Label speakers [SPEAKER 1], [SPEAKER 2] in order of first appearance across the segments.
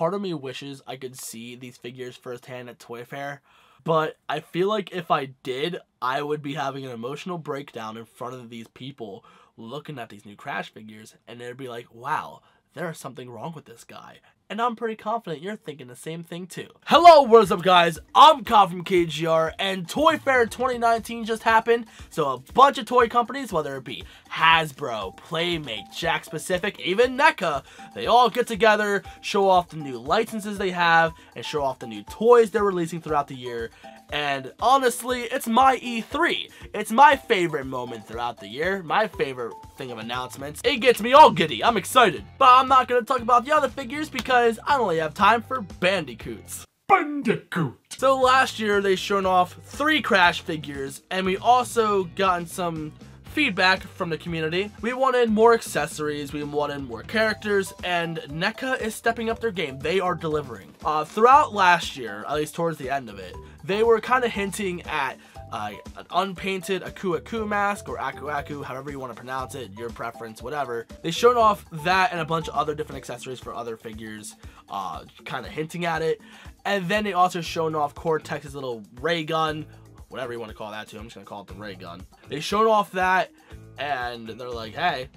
[SPEAKER 1] part of me wishes I could see these figures firsthand at Toy Fair, but I feel like if I did, I would be having an emotional breakdown in front of these people looking at these new Crash figures, and they'd be like, wow, there's something wrong with this guy. And I'm pretty confident you're thinking the same thing too. Hello, what is up guys? I'm Kyle from KGR, and Toy Fair 2019 just happened, so a bunch of toy companies, whether it be Hasbro, Playmate, Jakks Pacific, even NECA, they all get together, show off the new licenses they have, and show off the new toys they're releasing throughout the year. And honestly, it's my E3. It's my favorite moment throughout the year, my favorite thing of announcements. It gets me all giddy, I'm excited. But I'm not going to talk about the other figures because I only have time for Bandicoots. Bandicoot! So last year they showed off 3 Crash figures, and we also gotten some feedback from the community. We wanted more accessories, we wanted more characters, and NECA is stepping up their game. They are delivering. Throughout last year, at least towards the end of it, they were kind of hinting at an unpainted Aku mask, or Aku, however you want to pronounce it, your preference, whatever. They showed off that and a bunch of other different accessories for other figures, kind of hinting at it. And then they also showed off Cortex's little ray gun, whatever you want to call that too. I'm just going to call it the ray gun. They showed off that, and they're like, hey,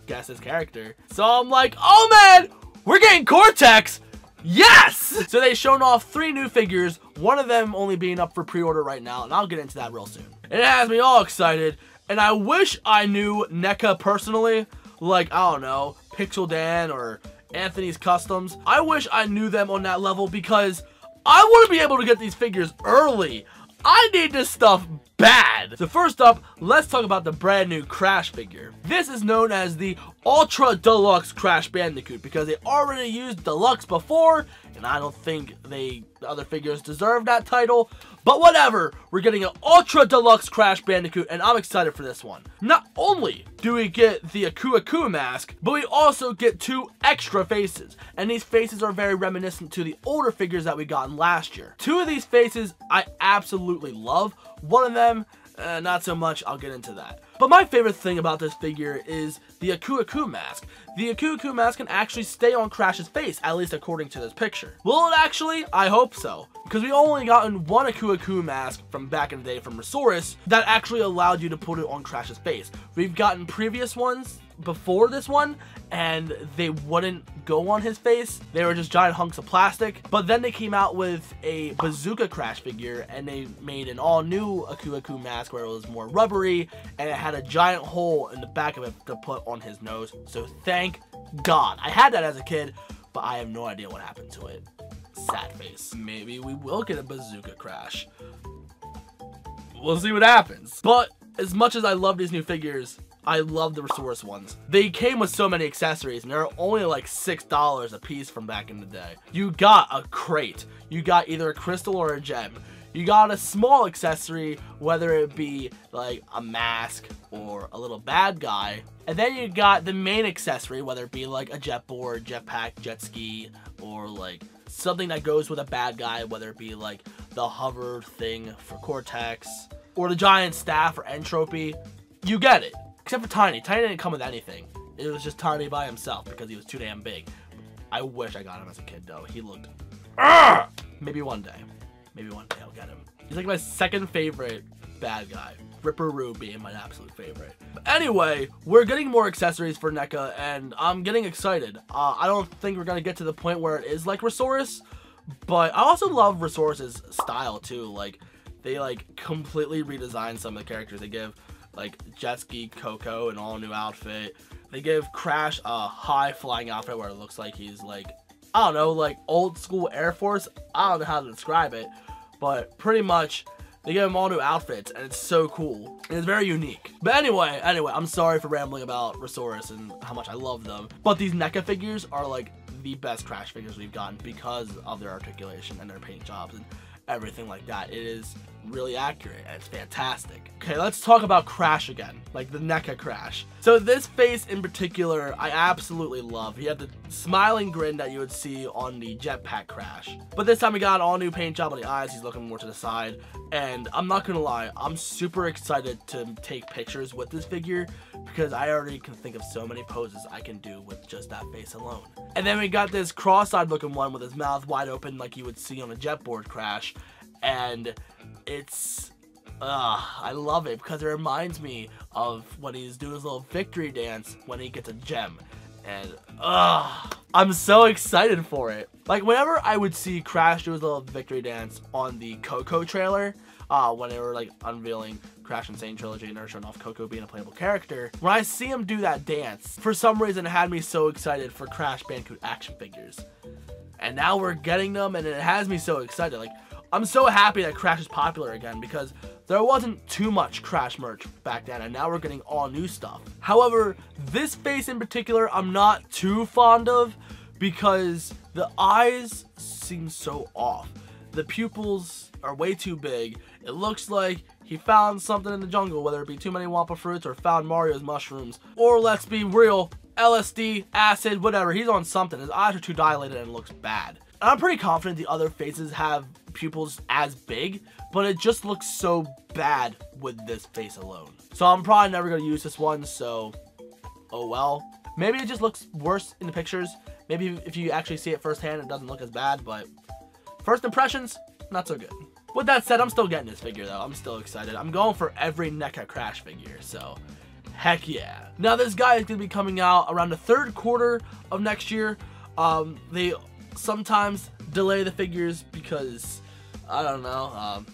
[SPEAKER 1] guess his character. So I'm like, oh man, we're getting Cortex! Yes! So they showed off 3 new figures, one of them only being up for pre-order right now, and I'll get into that real soon. It has me all excited, and I wish I knew NECA personally, like, I don't know, Pixel Dan or Anthony's Customs. I wish I knew them on that level because I want to be able to get these figures early. I need this stuff bad. So first up, let's talk about the brand new Crash figure. This is known as the Ultra Deluxe Crash Bandicoot because they already used Deluxe before, and I don't think the other figures deserve that title. But whatever, we're getting an Ultra Deluxe Crash Bandicoot, and I'm excited for this one. Not only do we get the Aku mask, but we also get 2 extra faces, and these faces are very reminiscent to the older figures that we gotten last year. 2 of these faces I absolutely love. One of them, not so much. I'll get into that. But my favorite thing about this figure is the Aku mask. The Aku mask can actually stay on Crash's face, at least according to this picture. Will it actually? I hope so. Because we only gotten one Aku mask from back in the day from Resource that actually allowed you to put it on Crash's face. We've gotten previous ones before this one, and they wouldn't go on his face. They were just giant hunks of plastic. But then they came out with a Bazooka Crash figure, and they made an all-new Aku mask where it was more rubbery, and it had a giant hole in the back of it to put on his nose. So thank God. I had that as a kid, but I have no idea what happened to it. Sad face. Maybe we will get a Bazooka Crash. We'll see what happens. But as much as I love these new figures, I love the Resource ones. They came with so many accessories, and they're only like $6 a piece from back in the day. You got a crate. You got either a crystal or a gem. You got a small accessory, whether it be like a mask or a little bad guy. And then you got the main accessory, whether it be like a jet board, jetpack, jet ski, or like something that goes with a bad guy, whether it be like the hover thing for Cortex, or the giant staff for Entropy. You get it. Except for Tiny. Tiny didn't come with anything. It was just Tiny by himself because he was too damn big. I wish I got him as a kid though. He looked... Maybe one day. Maybe one day I'll get him. He's like my second favorite bad guy. Ripperoo being my absolute favorite. But anyway, we're getting more accessories for NECA, and I'm getting excited. I don't think we're going to get to the point where it is like Resource, but I also love Resource's style too. Like, they like completely redesigned some of the characters. They give like Jet Ski Coco an all new outfit. They give Crash a high flying outfit where it looks like he's like, I don't know, like old school Air Force. I don't know how to describe it, but pretty much they give him all new outfits, and it's so cool. And it's very unique. But anyway, I'm sorry for rambling about Resource and how much I love them. But these NECA figures are like the best Crash figures we've gotten because of their articulation and their paint jobs and everything like that. It is really accurate, and it's fantastic. Okay, let's talk about Crash again, like the NECA Crash. So this face in particular, I absolutely love. He had the smiling grin that you would see on the Jetpack Crash. But this time we got an all new paint job on the eyes. He's looking more to the side. And I'm not gonna lie, I'm super excited to take pictures with this figure because I already can think of so many poses I can do with just that face alone. And then we got this cross-eyed looking one with his mouth wide open like you would see on a jetboard Crash. And it's I love it because it reminds me of when he's doing his little victory dance when he gets a gem. And I'm so excited for it. Like whenever I would see Crash do his little victory dance on the Coco trailer, when they were like unveiling Crash Insane Trilogy and they're showing off Coco being a playable character, when I see him do that dance, for some reason it had me so excited for Crash Bandicoot action figures. And now we're getting them and it has me so excited. Like, I'm so happy that Crash is popular again because there wasn't too much Crash merch back then and now we're getting all new stuff. However, this face in particular I'm not too fond of because the eyes seem so off. The pupils are way too big. It looks like he found something in the jungle, whether it be too many Wampa fruits or found Mario's mushrooms. Or let's be real, LSD, acid, whatever. He's on something. His eyes are too dilated and it looks bad. And I'm pretty confident the other faces have pupils as big, but it just looks so bad with this face alone. So I'm probably never going to use this one, so oh well. Maybe it just looks worse in the pictures. Maybe if you actually see it firsthand, it doesn't look as bad, but first impressions, not so good. With that said, I'm still getting this figure though. I'm still excited. I'm going for every NECA Crash figure, so heck yeah. Now this guy is going to be coming out around the third quarter of next year. They sometimes delay the figures because, I don't know,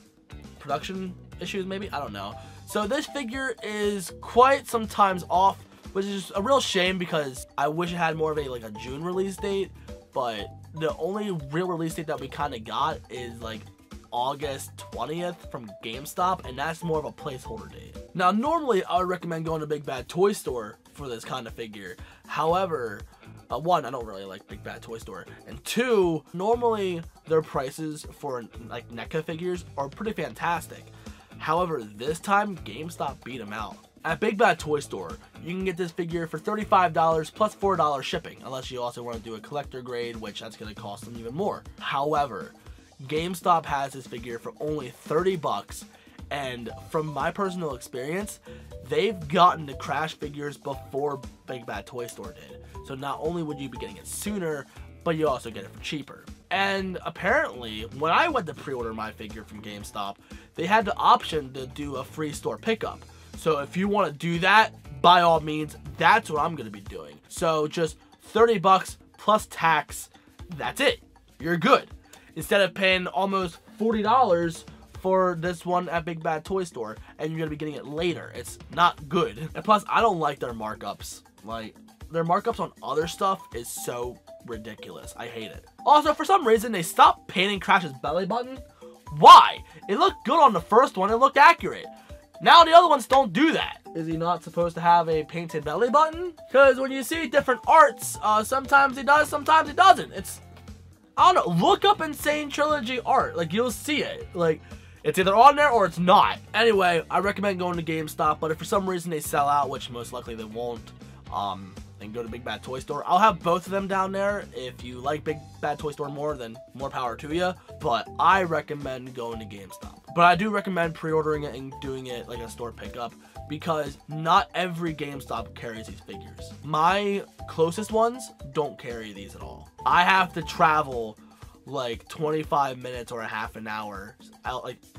[SPEAKER 1] production issues maybe? I don't know. So this figure is quite sometimes off, which is a real shame because I wish it had more of a June release date, but the only real release date that we kind of got is like August 20th from GameStop, and that's more of a placeholder date. Now normally I would recommend going to Big Bad Toy Store for this kind of figure. However, one, I don't really like Big Bad Toy Store, and two, normally their prices for like NECA figures are pretty fantastic. However, this time GameStop beat them out. At Big Bad Toy Store, you can get this figure for $35 plus $4 shipping, unless you also want to do a collector grade, which that's going to cost them even more. However, GameStop has this figure for only 30 bucks, and from my personal experience, they've gotten the Crash figures before Big Bad Toy Store did. So not only would you be getting it sooner, but you also get it for cheaper. And apparently, when I went to pre-order my figure from GameStop, they had the option to do a free store pickup. So if you want to do that, by all means, that's what I'm going to be doing. So just 30 bucks plus tax, that's it. You're good. Instead of paying almost $40 for this one at Big Bad Toy Store, and you're going to be getting it later. It's not good. And plus, I don't like their markups. Like, their markups on other stuff is so ridiculous. I hate it. Also, for some reason, they stopped painting Crash's belly button. Why? It looked good on the first one. It looked accurate. Now the other ones don't do that. Is he not supposed to have a painted belly button? Because when you see different arts, sometimes he does, sometimes he doesn't. It's, I don't know, look up Insane Trilogy art. Like, you'll see it. Like, it's either on there or it's not. Anyway, I recommend going to GameStop, but if for some reason they sell out, which most likely they won't, then go to Big Bad Toy Store. I'll have both of them down there. If you like Big Bad Toy Store more, then more power to you. But I recommend going to GameStop. But I do recommend pre-ordering it and doing it like a store pickup because not every GameStop carries these figures. My closest ones don't carry these at all. I have to travel like 25 minutes or a half an hour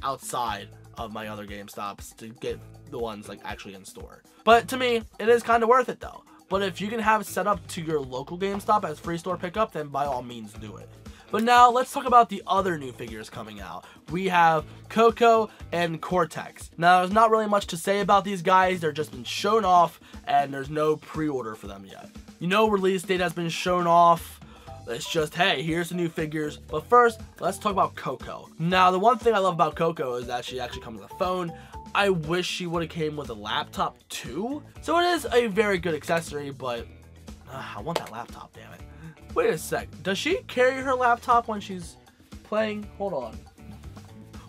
[SPEAKER 1] outside of my other GameStops to get the ones like actually in store. But to me, it is kind of worth it though. But if you can have it set up to your local GameStop as free store pickup, then by all means do it. But now let's talk about the other new figures coming out. We have Coco and Cortex. Now there's not really much to say about these guys. They're just been shown off and there's no pre-order for them yet. You know, release date has been shown off. It's just, hey, here's the new figures. But first, let's talk about Coco. Now, the one thing I love about Coco is that she actually comes with a phone. I wish she would have came with a laptop too. So it is a very good accessory, but I want that laptop, damn it. Wait a sec. Does she carry her laptop when she's playing? Hold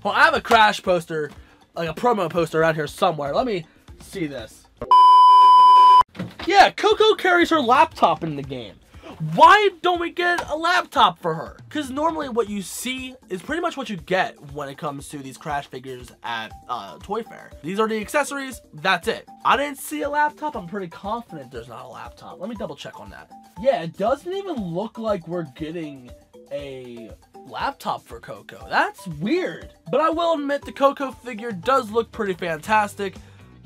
[SPEAKER 1] Well, I have a Crash poster, like a promo poster around here somewhere. Let me see this. Yeah, Coco carries her laptop in the game. Why don't we get a laptop for her? Because normally what you see is pretty much what you get when it comes to these Crash figures at Toy Fair. These are the accessories, that's it. I didn't see a laptop. I'm pretty confident there's not a laptop. Let me double check on that. Yeah, it doesn't even look like we're getting a laptop for Coco. That's weird. But I will admit the Coco figure does look pretty fantastic.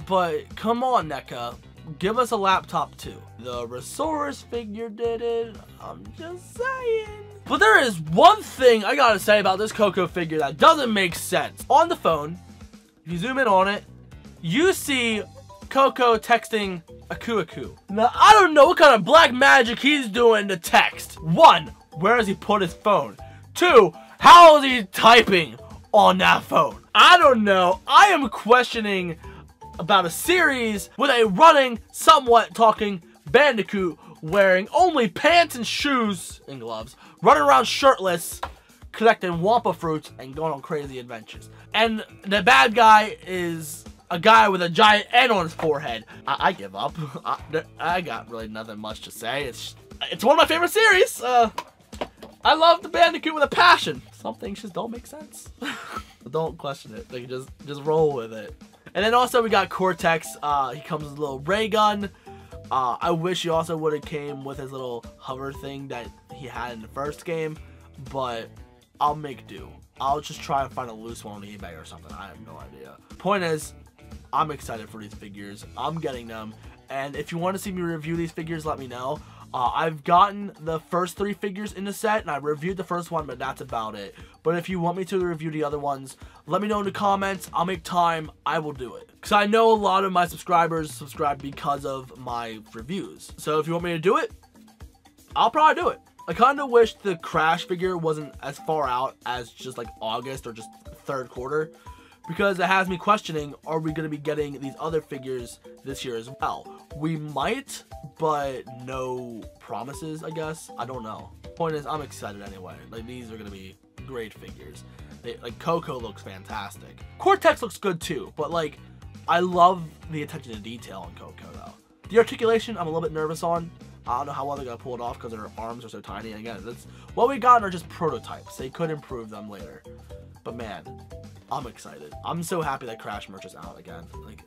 [SPEAKER 1] But come on, NECA. Give us a laptop too. The Resource figure did it. I'm just saying. But there is one thing I gotta say about this Coco figure that doesn't make sense. On the phone, if you zoom in on it, you see Coco texting Aku. Now, I don't know what kind of black magic he's doing to text. 1, where has he put his phone? 2, how is he typing on that phone? I don't know. I am questioning about a series with a running, somewhat talking Bandicoot wearing only pants and shoes and gloves, running around shirtless, collecting Wampa fruits and going on crazy adventures. And the bad guy is a guy with a giant N on his forehead. I give up. I got really nothing much to say. It's one of my favorite series. I love the Bandicoot with a passion. Some things just don't make sense. Don't question it. Like, just roll with it. And then also we got Cortex. He comes with a little ray gun. I wish he also would have came with his little hover thing that he had in the first game, but I'll make do. I'll just try and find a loose one on eBay or something. I have no idea. Point is, I'm excited for these figures. I'm getting them. And if you want to see me review these figures, let me know. I've gotten the first 3 figures in the set, and I reviewed the first one, but that's about it. But if you want me to review the other ones, let me know in the comments. I'll make time. I will do it. Because I know a lot of my subscribers subscribe because of my reviews. So if you want me to do it, I'll probably do it. I kind of wish the Crash figure wasn't as far out as just like August or just 3rd quarter. Because it has me questioning, are we going to be getting these other figures this year as well? We might, but no promises, I guess. I don't know. Point is, I'm excited anyway. Like, these are going to be great figures. Like, Coco looks fantastic. Cortex looks good too, but like, I love the attention to detail on Coco though. The articulation, I'm a little bit nervous on. I don't know how well they're going to pull it off because their arms are so tiny. And again, that's what we got are just prototypes. They could improve them later. But man, I'm excited. I'm so happy that Crash merch is out again. Like,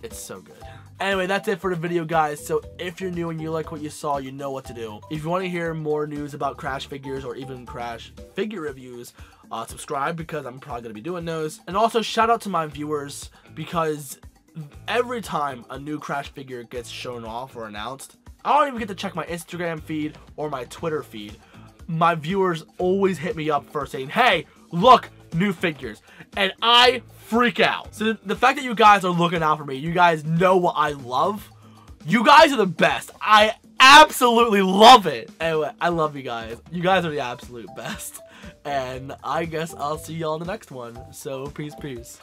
[SPEAKER 1] it's so good. Anyway, that's it for the video, guys. So if you're new and you like what you saw, you know what to do. If you want to hear more news about Crash figures or even Crash figure reviews, subscribe because I'm probably going to be doing those. And also shout out to my viewers because every time a new Crash figure gets shown off or announced, I don't even get to check my Instagram feed or my Twitter feed. My viewers always hit me up first saying, hey, look, new figures. And I freak out. So the fact that you guys are looking out for me, you guys know what I love. You guys are the best. I absolutely love it. Anyway, I love you guys. You guys are the absolute best. And I guess I'll see y'all in the next one. So peace.